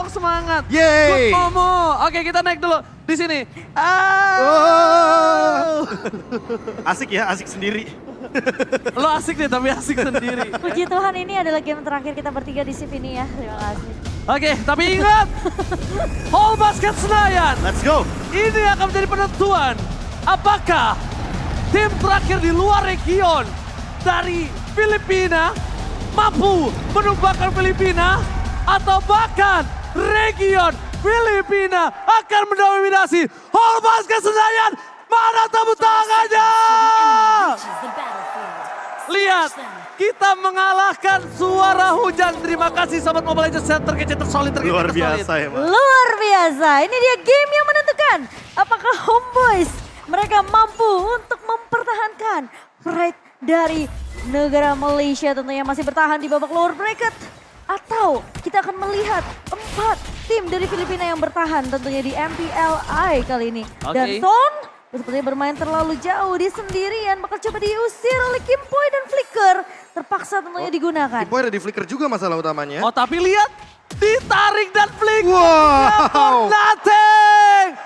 dong semangat. Yeay. Good Momo. Oke, kita naik dulu di sini. Asik ya, asik sendiri. Lo asik deh tapi asik sendiri. Puji Tuhan ini adalah game terakhir kita bertiga di shift ini ya. Terima kasih. Oke, tapi ingat. Hall Basket Senayan. Let's go. Ini akan menjadi penentuan. Apakah tim terakhir di luar region dari Filipina mampu menumbangkan Filipina atau bahkan region Filipina akan mendominasi Hall Basket Senayan. Mana tepuk tangannya? Lihat, kita mengalahkan suara hujan. Terima kasih Sobat Mobile Legends yang terkece, tersolid, terkece, Luar tersolid. biasa ya, Mas. Luar biasa. Ini dia game yang menentukan apakah Homeboys mereka mampu untuk mempertahankan pride dari negara Malaysia tentunya masih bertahan di babak lower bracket. Atau kita akan melihat 4 tim dari Filipina yang bertahan tentunya di MPLI kali ini. Dan Oke. Son sepertinya bermain terlalu jauh, dia sendirian bakal coba diusir oleh Kim Poi dan Flicker. Terpaksa tentunya digunakan. Boy ada di flicker juga masalah utamanya. Oh tapi lihat, ditarik dan flick. Wow. Nothing.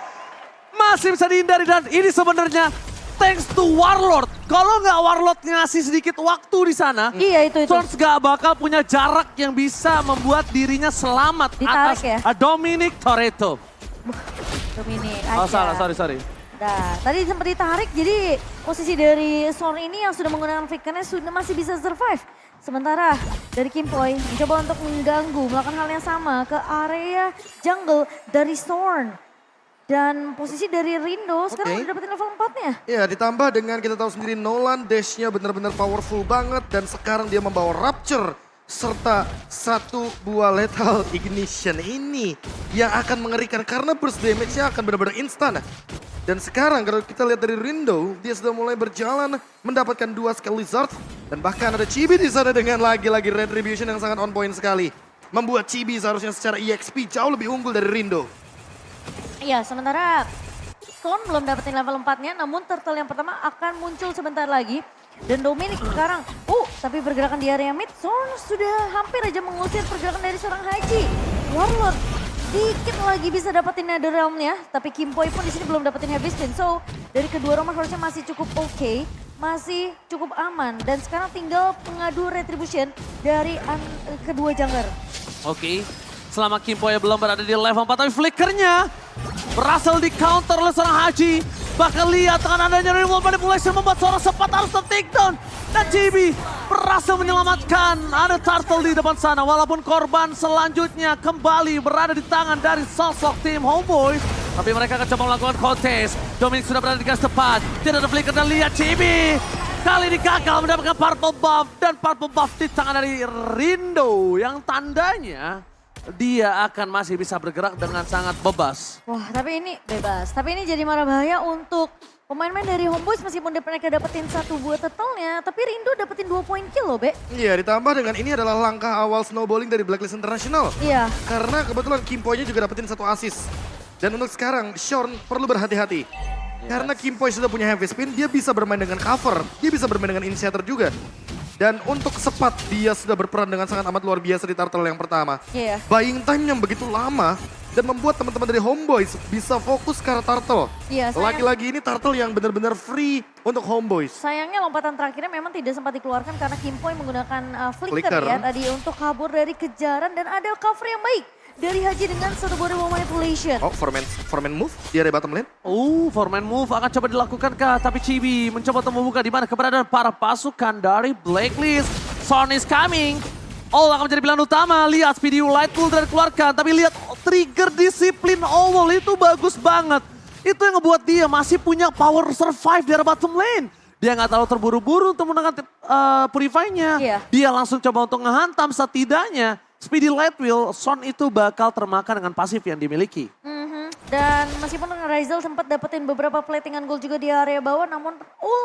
Masih bisa dihindari dan ini sebenarnya thanks to Warlord. Kalau nggak Warlord ngasih sedikit waktu di sana, Iya itu. Sons gak bakal punya jarak yang bisa membuat dirinya selamat Ditarik atas ya? Dominic Toretto. Dominic Oh aja. salah, sorry. Nah, tadi sempat ditarik, jadi posisi dari Son ini yang sudah menggunakan flickernya sudah masih bisa survive. Sementara dari Kim Poi mencoba untuk mengganggu, melakukan hal yang sama ke area jungle dari Storm. Dan posisi dari Rindo sekarang Oke. udah dapetin level 4-nya. Ya ditambah dengan kita tahu sendiri Nolan dashnya benar-benar powerful banget. Dan sekarang dia membawa Rapture serta satu buah lethal ignition ini yang akan mengerikan karena burst damage-nya akan benar-benar instan. Dan sekarang kalau kita lihat dari Rindo, dia sudah mulai berjalan mendapatkan 2 skill lizard. Dan bahkan ada Chibi di sana dengan lagi-lagi retribution yang sangat on point sekali. Membuat Chibi seharusnya secara EXP jauh lebih unggul dari Rindo. Iya, sementara Son belum dapetin level 4-nya, namun turtle yang pertama akan muncul sebentar lagi. Dan Dominic sekarang, tapi pergerakan di area mid, Son sudah hampir aja mengusir pergerakan dari seorang Haji. Warlord dikit lagi bisa dapetin Nether Realm-nya, tapi Kim Poi pun di sini belum dapetin Heavy Spin. So, dari kedua rumah harusnya masih cukup oke, masih cukup aman. Dan sekarang tinggal pengadu retribution dari kedua jungler. Oke, selama Kim Poi belum berada di level 4, tapi flickernya berhasil di counter oleh seorang Haji. Bahkan lihat dengan adanya remote manipulation membuat seorang sempat harus take down. Dan JB berhasil menyelamatkan, ada turtle di depan sana. Walaupun korban selanjutnya kembali berada di tangan dari sosok tim Homeboys. Tapi mereka akan coba melakukan kontes. Dominic sudah berada di garis tepat. Tidak ada flicker dan lihat JB. Kali ini gagal mendapatkan purple buff. Dan purple buff di tangan dari Rindo. Yang tandanya dia akan masih bisa bergerak dengan sangat bebas. Wah, tapi ini bebas. Tapi ini jadi marah bahaya untuk pemain-pemain dari Homeboys meskipun mereka dapetin 1 buah turtle-nya. Tapi Rindo dapetin 2 poin kill loh, Be. Iya, ditambah dengan ini adalah langkah awal snowballing dari Blacklist International. Iya. Karena kebetulan Kim Poi-nya juga dapetin 1 assist. Dan untuk sekarang, Sean perlu berhati-hati. Karena Kim Poi sudah punya heavy spin, dia bisa bermain dengan cover. Dia bisa bermain dengan initiator juga. Dan untuk sepat, dia sudah berperan dengan sangat amat luar biasa di turtle yang pertama. Iya. Buying time yang begitu lama dan membuat teman-teman dari Homeboys bisa fokus ke arah turtle. Iya, Lagi-lagi ini turtle yang benar-benar free untuk Homeboys. sayangnya lompatan terakhirnya memang tidak sempat dikeluarkan karena Kim Poi menggunakan flicker Flicker. ya tadi untuk kabur dari kejaran dan ada cover yang baik dari Haji dengan satu buah remote manipulation. Oh, foreman move di area bottom lane. Foreman move akan coba dilakukan kah? Tapi Chibi mencoba untuk membuka di mana keberadaan para pasukan dari Blacklist. Son is coming. Akan menjadi pilihan utama. Lihat Speedy Light Pool sudah dikeluarkan. Tapi lihat trigger disiplin Owl itu bagus banget. Itu yang ngebuat dia masih punya power survive di area bottom lane. Dia nggak terlalu terburu-buru untuk menangkan Purify-nya. Iya. Dia langsung coba untuk ngehantam setidaknya. Speedy Light Wheel, Son itu bakal termakan dengan pasif yang dimiliki. Dan meskipun Rizal sempat dapetin beberapa platingan gold juga di area bawah, namun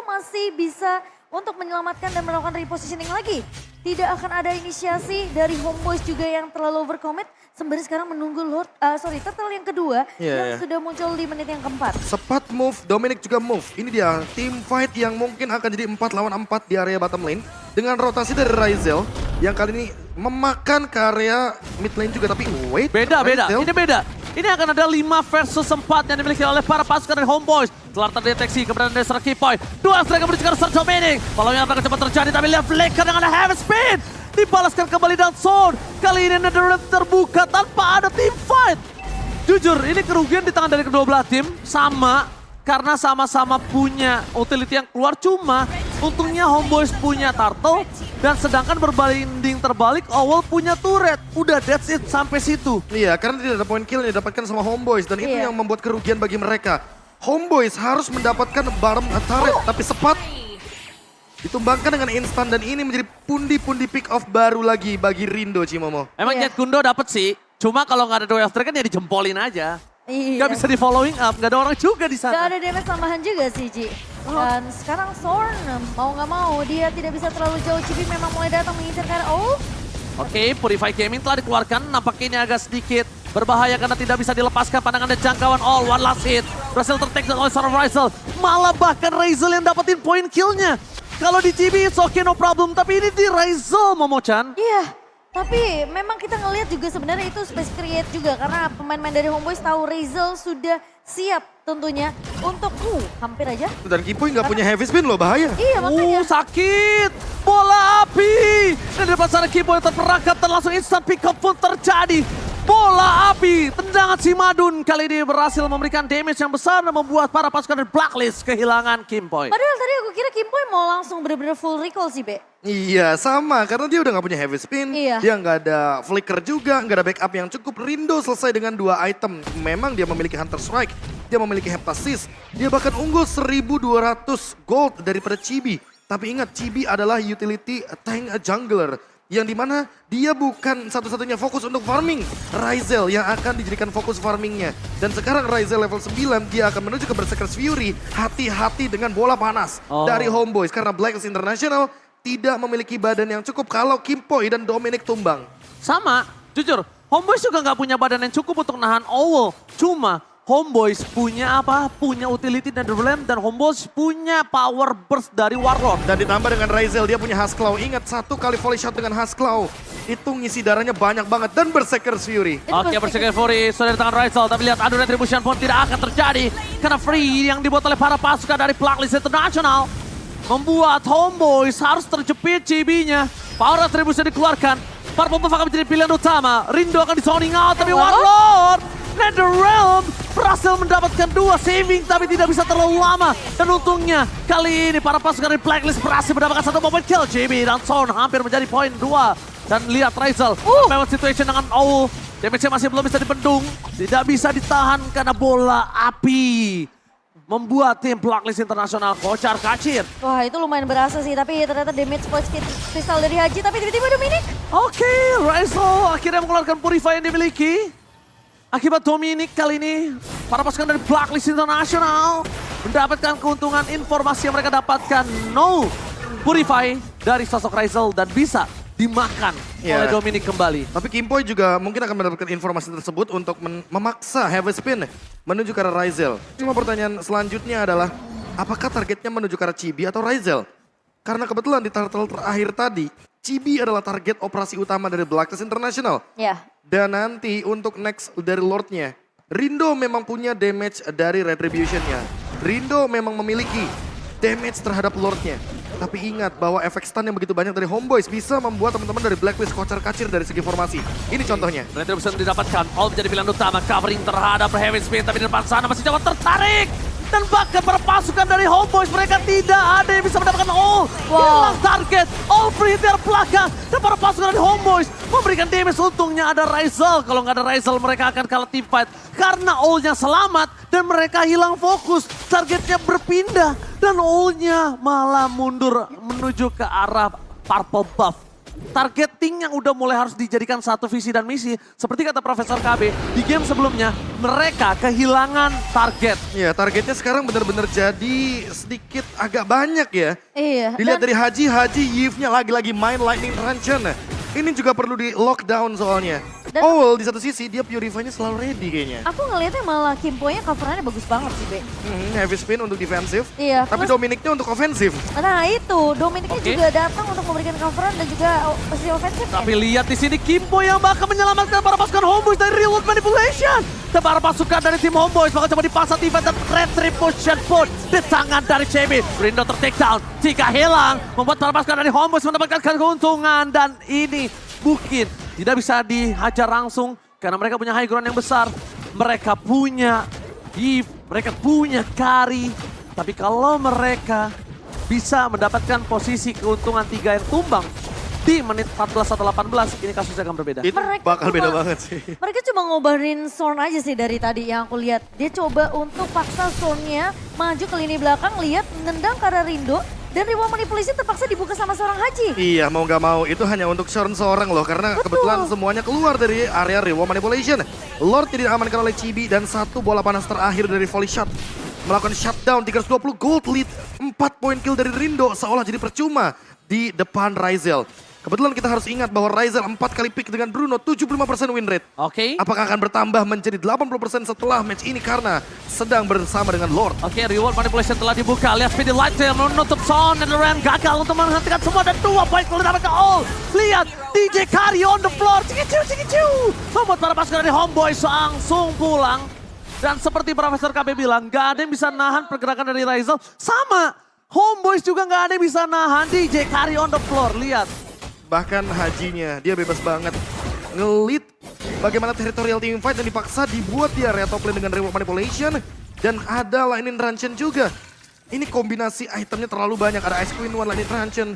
masih bisa untuk menyelamatkan dan melakukan repositioning lagi. Tidak akan ada inisiasi dari Homeboys juga yang terlalu overcommit. Sembari sekarang menunggu turtle yang kedua yang sudah muncul di menit yang keempat. Sepat move, Dominic juga move. Ini dia team fight yang mungkin akan jadi 4 lawan 4 di area bottom lane. Dengan rotasi dari Rizal yang kali ini memakan ke area mid lane juga. Tapi wait. Beda. Razel. Ini beda. Ini akan ada 5 versus 4 yang dimiliki oleh para pasukan dari Homeboys. Telah terdeteksi keberadaan dari seorang Kipoy. 2 strike menuju Sir Dominic. Kalau yang akan cepat terjadi, tapi lihat Flicker dengan heavy spin. Dibalaskan kembali dan zone. Kali ini NetherRealm terbuka tanpa ada team fight. Jujur, ini kerugian di tangan dari kedua belah tim. Sama, karena sama-sama punya utility yang keluar. Cuma, untungnya Homeboys punya turtle. Dan sedangkan berbanding terbalik, Owl punya turret. Udah that's it sampai situ. Iya, karena tidak ada point kill yang didapatkan sama Homeboys. Dan itu Iya. yang membuat kerugian bagi mereka. Homeboys harus mendapatkan bottom turret. Tapi sempat ditumbangkan dengan instan. Dan ini menjadi pundi-pundi pick off baru lagi bagi Rindo, Cimomo. Emang Iya. Jet Kundo dapet sih. Cuma kalau nggak ada dual strike kan ya dijempolin aja. Iya. Nggak bisa di following up, nggak ada orang juga di Gak sana. ada damage tambahan juga sih, Ji. Dan sekarang Sorn mau nggak mau dia tidak bisa terlalu jauh. Cibi memang mulai datang mengincar ke arah Oh. Oke, Purify Gaming telah dikeluarkan. Nampaknya ini agak sedikit berbahaya karena tidak bisa dilepaskan pandangan dan jangkauan. All one last hit. Berhasil tertake oleh seorang Razel. Malah bahkan Razel yang dapetin point killnya. Kalau di Cibi it's okay no problem. Tapi ini di Razel, Momo-chan. Iya. Tapi memang kita ngelihat juga sebenarnya itu space create juga. Karena pemain-pemain dari Homeboys tahu Razel sudah siap tentunya untuk hampir aja. Dan Kipoy nggak punya heavy spin loh, bahaya. Iya makanya. Sakit. Bola api. Dan di depan sana Kipo yang terperangkap dan langsung instant pick up pun terjadi. Bola api. Tendangan si Madun kali ini berhasil memberikan damage yang besar dan membuat para pasukan dari Blacklist kehilangan Kimpoy. Padahal tadi aku kira Kimpoy mau langsung bener-bener full recall sih, Be. Iya, sama. Karena dia udah nggak punya heavy spin. Iya. Dia nggak ada flicker juga, nggak ada backup yang cukup. Rindo selesai dengan 2 item. Memang dia memiliki Hunter Strike, dia memiliki Heptasis. Dia bahkan unggul 1.200 gold daripada Chibi. Tapi ingat, Chibi adalah utility tank jungler. Yang dimana dia bukan satu-satunya fokus untuk farming. Razel yang akan dijadikan fokus farmingnya. Dan sekarang Razel level 9, dia akan menuju ke Berserker's Fury. Hati-hati dengan bola panas dari Homeboys. Karena Blacklist International tidak memiliki badan yang cukup kalau Kimpoy dan Dominic tumbang. Sama, jujur, Homeboys juga nggak punya badan yang cukup untuk nahan Owl. Cuma Homeboys punya apa? Punya utility dan NetherRealm dan Homeboys punya power burst dari Warlord. Dan ditambah dengan Razel, dia punya Huskclaw. Ingat, 1 kali volley shot dengan Huskclaw. Itu ngisi darahnya banyak banget. Dan Berserker's Fury. Oke, Berserker Fury sudah di tangan Razel, tapi lihat adu retribution pun tidak akan terjadi. Karena free yang dibuat oleh para pasukan dari Blacklist International membuat Homeboys harus terjepit CB-nya. Power retribution dikeluarkan. Purple Buff akan menjadi pilihan utama. Rindo akan di zoning out, tapi Warlord NetherRealm berhasil mendapatkan 2 saving tapi tidak bisa terlalu lama. Dan untungnya kali ini para pasukan dari Blacklist berhasil mendapatkan 1 moment kill. JB dan Son hampir menjadi poin 2. Dan lihat Razel lewat situation dengan Owl. Damage-nya masih belum bisa dibendung. Tidak bisa ditahan karena bola api. Membuat tim Blacklist International kocar kacir. Wah itu lumayan berasa sih, tapi ternyata damage points kristal dari Haji, tapi tiba-tiba Dominic. Oke, Razel akhirnya mengeluarkan Purify yang dimiliki. Akibat Dominic kali ini, para pasukan dari Blacklist International mendapatkan keuntungan informasi yang mereka dapatkan. No Purify dari sosok Razel dan bisa dimakan oleh Dominic kembali. Tapi Kimpoy juga mungkin akan mendapatkan informasi tersebut untuk memaksa heavy spin menuju ke arah Razel. Cuma pertanyaan selanjutnya adalah, apakah targetnya menuju ke arah Chibi atau Razel? Karena kebetulan di turtle terakhir tadi, Chibi adalah target operasi utama dari Blacklist International. Ya. Dan nanti untuk next dari Lordnya, Rindo memang punya damage dari Retribution-nya. Rindo memang memiliki damage terhadap Lordnya. Tapi ingat bahwa efek stun yang begitu banyak dari Homeboys bisa membuat teman-teman dari Blacklist kocar-kacir dari segi formasi. Ini contohnya. Retribution didapatkan, All menjadi pilihan utama, covering terhadap Heavy Spin, tapi di depan sana masih jauh tertarik. Dan bahkan para pasukan dari Homeboys mereka tidak ada yang bisa mendapatkan All. Hilang target, All free dari belakang. Dan para pasukan dari Homeboys memberikan damage. Untungnya ada Razel. Kalau nggak ada Razel mereka akan kalah team fight. Karena All-nya selamat dan mereka hilang fokus. Targetnya berpindah dan All-nya malah mundur menuju ke arah Purple Buff. Targeting yang udah mulai harus dijadikan satu visi dan misi. Seperti kata Profesor KB, di game sebelumnya mereka kehilangan target. Ya, targetnya sekarang benar-benar jadi sedikit agak banyak ya. Iya. Dilihat dari Haji Yves-nya lagi-lagi main Lightning Ranchen. Ini juga perlu di lockdown soalnya. Dan Owl di satu sisi dia Purify-nya selalu ready kayaknya. aku ngelihatnya malah Kimpo-nya coverannya bagus banget sih, Be. Heavy spin untuk defensif. Iya, Tapi plus- Dominiknya untuk ofensif. Nah itu, Dominiknya Oke. juga datang untuk memberikan coveran dan juga posisi ofensif. Tapi lihat di sini Kimpo yang bakal menyelamatkan para pasukan Homeboys dari Real World Manipulation. Dan para pasukan dari tim Homeboys bakal coba dipasang event dan Retribution pun di tangan dari CB. Rindo ter-take down, Tiga hilang, membuat para pasukan dari Homeboys mendapatkan keuntungan. Dan ini mungkin tidak bisa dihajar langsung karena mereka punya high ground yang besar. Mereka punya Eve, mereka punya Kari. Tapi kalau mereka bisa mendapatkan posisi keuntungan 3 yang tumbang di menit 14 atau 18, ini kasusnya akan berbeda. Itu Mereka bakal beda cuma- banget sih. Mereka cuma ngobarin Sorn aja sih dari tadi yang aku lihat. Dia coba untuk paksa Sorn-nya maju ke lini belakang, lihat nendang ke arah Rindo. Dan Reward Manipulation terpaksa dibuka sama seorang Haji. Iya, mau gak mau itu hanya untuk Shorn seorang loh. Karena Betul. kebetulan semuanya keluar dari area Reward Manipulation. Lord tidak diamankan oleh Chibi dan satu bola panas terakhir dari volley shot. Melakukan shutdown 320 gold lead. 4 poin kill dari Rindo seolah jadi percuma di depan Ryzel. Kebetulan kita harus ingat bahwa Ryzel 4 kali pick dengan Bruno 75% win rate. Oke. Apakah akan bertambah menjadi 80% setelah match ini karena sedang bersama dengan Lord. Oke, Reward Manipulation telah dibuka. Lihat Speedy Lightsail menutup Son dan Ren gagal untuk menghentikan semua dan 2 poin kemudian dapat ke All. Lihat DJ Kari on the floor. Cikicu. Membuat para pasukan dari Homeboys langsung pulang. Dan seperti Profesor KB bilang, gak ada yang bisa nahan pergerakan dari Ryzel. Sama, Homeboys juga gak ada yang bisa nahan DJ Kari on the floor. Lihat. Bahkan Hajinya, dia bebas banget. Ngelit bagaimana territorial team fight dan dipaksa dibuat di area top lane dengan Reward Manipulation. Dan ada Lightning Truncheon juga. Ini kombinasi itemnya terlalu banyak. Ada Ice Queen One, Lightning Truncheon.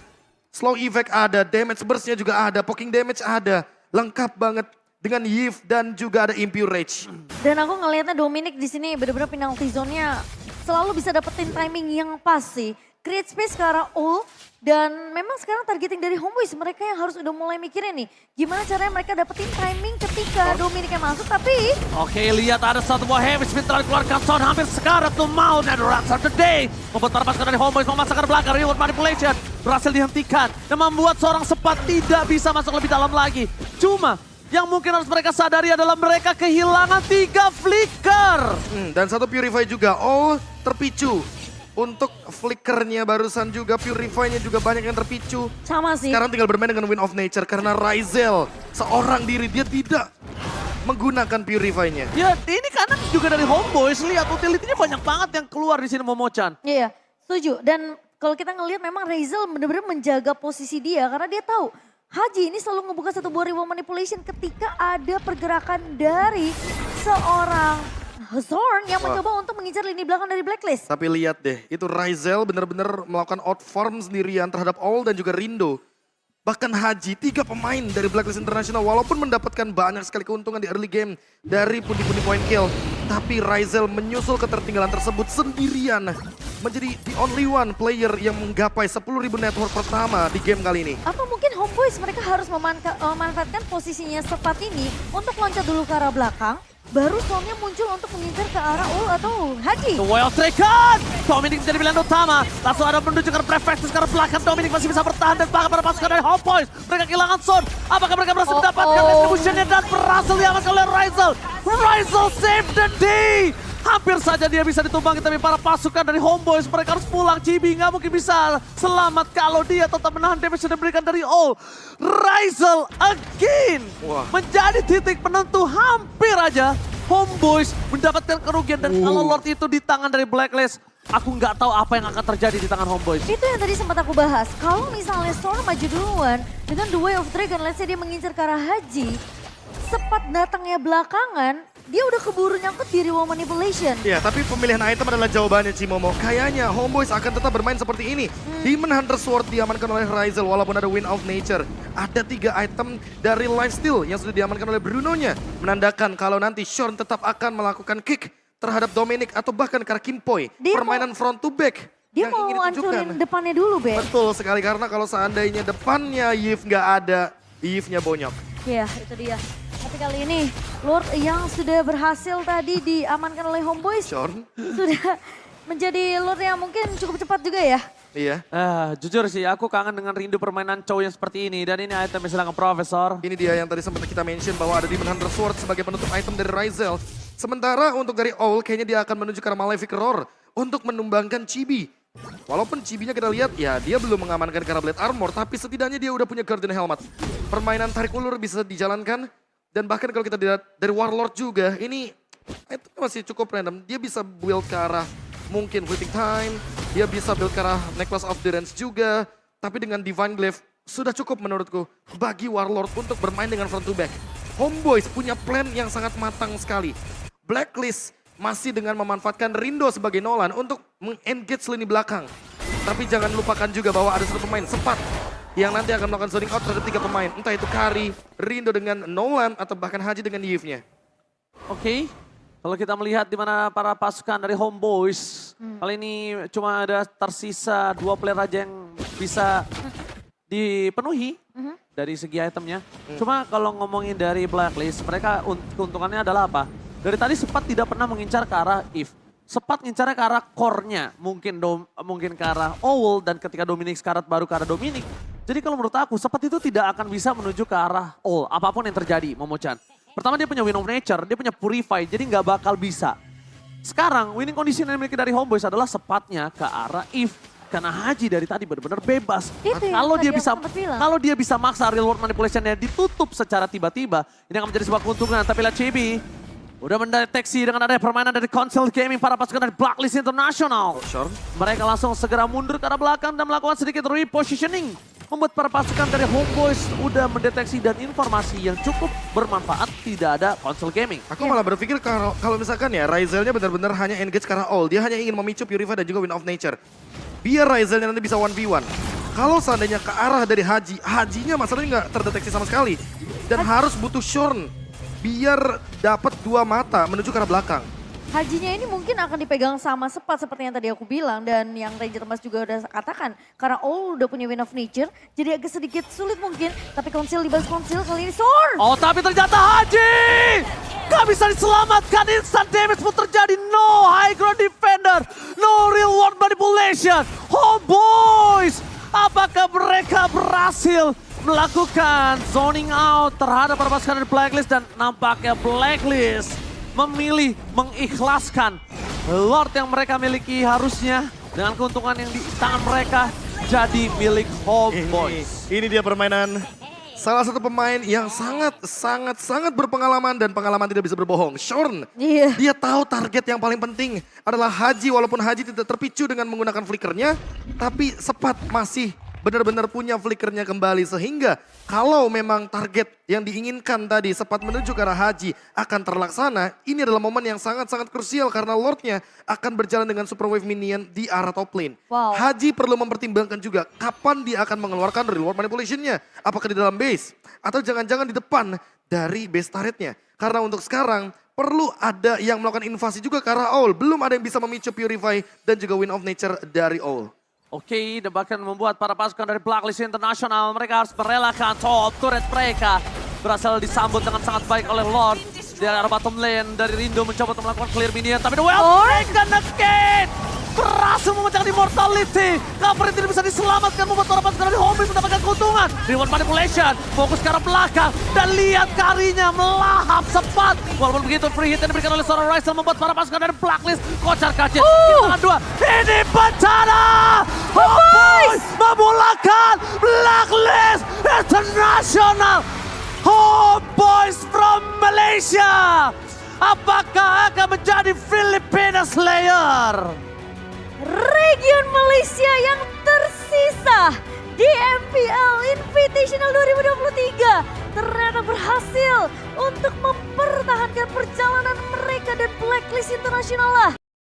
Slow effect ada, damage burst-nya juga ada, poking damage ada. Lengkap banget dengan Yves dan juga ada Impure Rage. Dan aku ngelihatnya Dominic di sini benar-benar penalty zone-nya selalu bisa dapetin timing yang pas sih. Create space ke arah Ul. Dan memang sekarang targeting dari Homeboys, mereka yang harus udah mulai mikirin nih. Gimana caranya mereka dapetin timing ketika Dominic yang masuk, tapi... Oke, lihat ada satu buah heavy spin telah dikeluarkan Son hampir sekarat tuh mau dan Rats of the Day. Membuat para pasukan dari Homeboys memasakkan belakang Reward Manipulation. Berhasil dihentikan dan membuat seorang Sepat tidak bisa masuk lebih dalam lagi. Cuma yang mungkin harus mereka sadari adalah mereka kehilangan 3 flicker. Dan satu Purify juga, all terpicu. Untuk flickernya barusan juga, Purify-nya juga banyak yang terpicu. Sama sih. Sekarang tinggal bermain dengan Wind of Nature karena Ryzel seorang diri dia tidak menggunakan Purify-nya. Ya ini karena juga dari Homeboys, lihat utility-nya banyak banget yang keluar di sini Momo-chan. Iya, setuju. Dan kalau kita ngelihat memang Ryzel benar-benar menjaga posisi dia karena dia tahu Haji ini selalu ngebuka satu buah Reward Manipulation ketika ada pergerakan dari seorang Zorn yang mencoba untuk mengincar lini belakang dari Blacklist. Tapi lihat deh, itu Ryzel benar-benar melakukan outform sendirian terhadap All dan juga Rindo. Bahkan Haji, 3 pemain dari Blacklist International walaupun mendapatkan banyak sekali keuntungan di early game dari pundi-pundi point kill. Tapi Ryzel menyusul ketertinggalan tersebut sendirian. Menjadi the only one player yang menggapai 10.000 network pertama di game kali ini. Apa mungkin Homeboys mereka harus memanfaatkan posisinya Sepat ini untuk loncat dulu ke arah belakang. Baru Sonnya muncul untuk mengincar ke arah Ul atau Haji. The Wild Striker! Dominic menjadi pilihan utama. Langsung ada menuju ke prefectus ke arah belakang. Dominic masih bisa bertahan dan bahkan pada pasukan dari Homeboys. Mereka kehilangan Son. Apakah mereka berhasil mendapatkan distributionnya dan berhasil diamankan oleh Ryzel. Ryzel save the day! Hampir saja dia bisa ditumbangi tapi para pasukan dari Homeboys mereka harus pulang. Chibi nggak mungkin bisa selamat kalau dia tetap menahan damage yang diberikan dari All. Ryzel again menjadi titik penentu hampir aja Homeboys mendapatkan kerugian dan kalau Lord itu di tangan dari Blacklist, aku nggak tahu apa yang akan terjadi di tangan Homeboys. Itu yang tadi sempat aku bahas. Kalau misalnya Storm maju duluan dengan The Way of Dragon, let's say dia mengincar ke arah Haji, Sepat datangnya belakangan, dia udah keburu nyangkut di Reward Manipulation. Ya, tapi pemilihan item adalah jawabannya Cimomo. Kayaknya Homeboys akan tetap bermain seperti ini. Demon Hunter Sword diamankan oleh Ryzel walaupun ada Wind of Nature. Ada 3 item dari Lifesteal yang sudah diamankan oleh Bruno-nya. Menandakan kalau nanti Shorn tetap akan melakukan kick terhadap Dominic atau bahkan Karkimpoi. Dia Permainan front to back Dia yang mau ingin ditunjukkan. hancurin depannya dulu, Be. Betul sekali karena kalau seandainya depannya Yves nggak ada, Yves-nya bonyok. Iya, itu dia. Tapi kali ini Lord yang sudah berhasil tadi diamankan oleh Homeboys Shorn. sudah menjadi Lord yang mungkin cukup cepat juga ya. Iya. Jujur sih, aku kangen dengan rindu permainan Chow yang seperti ini. Dan ini item yang Profesor. Ini dia yang tadi sempat kita mention bahwa ada Demon Hunter Sword sebagai penutup item dari Ryzel. Sementara untuk dari Owl kayaknya dia akan menuju ke arah Malefic Roar untuk menumbangkan Chibi. Walaupun Chibinya kita lihat ya dia belum mengamankan ke arah Blade Armor, tapi setidaknya dia udah punya Guardian Helmet. Permainan tarik ulur bisa dijalankan dan bahkan kalau kita lihat dari Warlord juga ini itu masih cukup random. Dia bisa build ke arah mungkin Fleeting Time, dia bisa build ke arah Necklace of Durance juga, tapi dengan Divine Glaive sudah cukup menurutku bagi Warlord untuk bermain dengan front to back. Homeboys punya plan yang sangat matang sekali. Blacklist masih dengan memanfaatkan Rindo sebagai Nolan untuk meng-engage lini belakang. Tapi jangan lupakan juga bahwa ada satu pemain Sepat yang nanti akan melakukan zoning out terhadap 3 pemain. Entah itu Kari, Rindo dengan Nolan, atau bahkan Haji dengan Yves-nya. Oke, kalau kita melihat di mana para pasukan dari Homeboys, kali ini cuma ada tersisa 2 player aja yang bisa dipenuhi dari segi itemnya. Cuma kalau ngomongin dari Blacklist, mereka keuntungannya adalah apa? Dari tadi Sepat tidak pernah mengincar ke arah Eve. Sepat ngincarnya ke arah core-nya, mungkin ke arah Owl, dan ketika Dominic sekarat baru ke arah Dominic. Jadi kalau menurut aku, Sepat itu tidak akan bisa menuju ke arah Owl, apapun yang terjadi, Momochan. Pertama dia punya Wind of Nature, dia punya Purify, jadi nggak bakal bisa. Sekarang winning condition yang dimiliki dari Homeboys adalah Sepatnya ke arah Eve. Karena Haji dari tadi benar-benar bebas. Kalau dia bisa maksa real world manipulation-nya ditutup secara tiba-tiba, ini akan menjadi sebuah keuntungan. Tapi lihat Chibi udah mendeteksi dengan adanya permainan dari Console Gaming para pasukan dari Blacklist International. Mereka langsung segera mundur ke arah belakang dan melakukan sedikit repositioning. Membuat para pasukan dari Homeboys udah mendeteksi dan informasi yang cukup bermanfaat, tidak ada Console Gaming. Aku malah berpikir kalau misalkan ya Ryzelnya benar-benar hanya engage ke arah All. Dia hanya ingin memicu Purify dan juga Wind of Nature. Biar Ryzelnya nanti bisa 1v1. Kalau seandainya ke arah dari Haji, Hajinya masalahnya nggak terdeteksi sama sekali. Dan harus butuh Shorn. Biar dapat 2 mata menuju ke arah belakang. Hajinya ini mungkin akan dipegang sama Sepat seperti yang tadi aku bilang. Dan yang Ranger Mas juga udah katakan. Karena Owl udah punya Wind of Nature. Jadi agak sedikit sulit mungkin. Tapi Konsil dibahas Konsil kali ini Sword. Oh tapi ternyata Haji gak bisa diselamatkan. Instant damage pun terjadi. No high ground defender. No real world manipulation. Homeboys. Apakah mereka berhasil melakukan zoning out terhadap para pasukan dari Blacklist, dan nampaknya Blacklist memilih mengikhlaskan Lord yang mereka miliki harusnya dengan keuntungan yang di tangan mereka jadi milik Homeboys. Ini dia permainan salah satu pemain yang sangat berpengalaman dan pengalaman tidak bisa berbohong. Shorn, dia tahu target yang paling penting adalah Haji, walaupun Haji tidak terpicu dengan menggunakan flickernya, tapi Sepat masih benar-benar punya flickernya kembali, sehingga kalau memang target yang diinginkan tadi Sepat menuju ke arah Haji akan terlaksana, ini adalah momen yang sangat-sangat krusial karena Lordnya akan berjalan dengan Super Wave Minion di arah top lane. Haji perlu mempertimbangkan juga kapan dia akan mengeluarkan real world manipulation-nya. Apakah di dalam base atau jangan-jangan di depan dari base turret-nya. Karena untuk sekarang perlu ada yang melakukan invasi juga ke arah Owl. Belum ada yang bisa memicu Purify dan juga Wind of Nature dari Owl. Oke, dan bahkan membuat para pasukan dari Blacklist International, mereka harus merelakan top turret mereka. Berhasil disambut dengan sangat baik oleh Lord. Dari arah bottom lane, dari Rindo mencoba untuk melakukan clear minion. Tapi The Wild Dragon again berhasil memecahkan Immortality. Cover tidak bisa diselamatkan, membuat para pasukan dari Homeboys mendapatkan keuntungan. Reward manipulation, fokus ke arah belakang. Dan lihat Karinya melahap Sepat. Walaupun begitu, free hit yang diberikan oleh seorang Ryzel membuat para pasukan dari Blacklist kocar kacir. Di tangan 2, ini bencana! Homeboys memulakan Blacklist International. Homeboys from Malaysia. Apakah akan menjadi Filipina Slayer? Region Malaysia yang tersisa di MPL Invitational 2023 ternyata berhasil untuk mempertahankan perjalanan mereka dan Blacklist International lah.